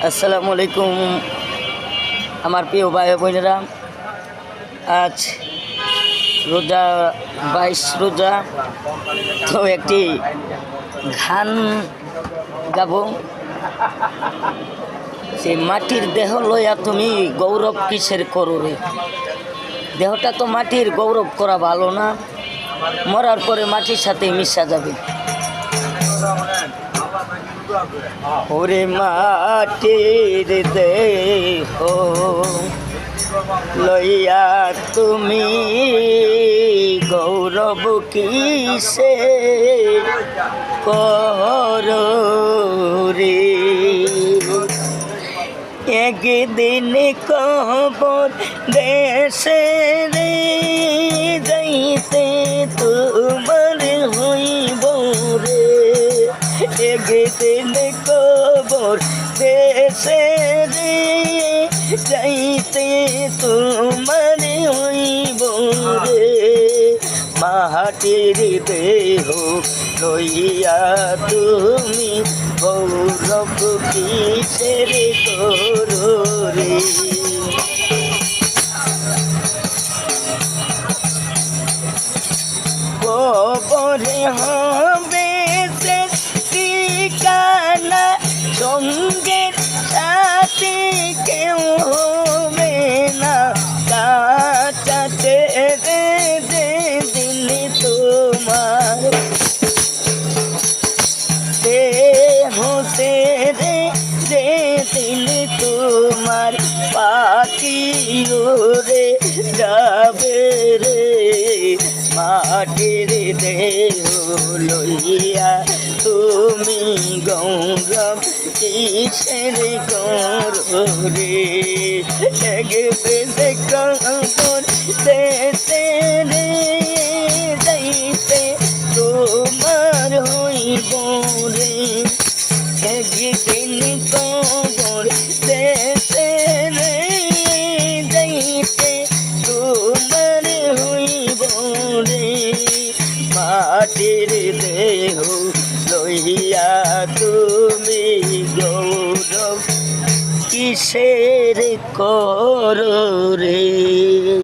আসসালামু আলাইকুম আমার প্রিয় ভাই বোনেরা। আজ রোজা 22 রোজা, তো একটি গান গাবো। সে মাটির দেহ লইয়া তুমি গৌরব কিসের করো রে। দেহটা তো মাটির, গৌরব করা ভালো না, মরার পরে মাটির সাথে মিশা যাবে। ওরে মাটির দেহ লইয়া তুমি গৌরব কিসে করো রে। একদিন কবর দেশে রে যাইতে তোমার হইব রে। একদিন কবর দেশে রে যাইতে তোমার হইব রে। মাটির দেহ লইয়া তুমি গৌরব কিসের করো রে। কবরে হবে সে ঠিকানা, সঙ্গের সাথে কেউ হবে না। কাটাতে রে দিন তোমার হতে রে দিন তোমার পাখি রে যাবে রে। মাটির দেহ লইয়া তুমি গৌরব কিসের করো রে। একদিন কবর দেশে রে যাইতে তোমার হইব রে। একদিন কবর দেশে রে যাইতে তোমার হইব রে। মাটির দেহ লইয়া তুমি গৌরব কিসের করো রে।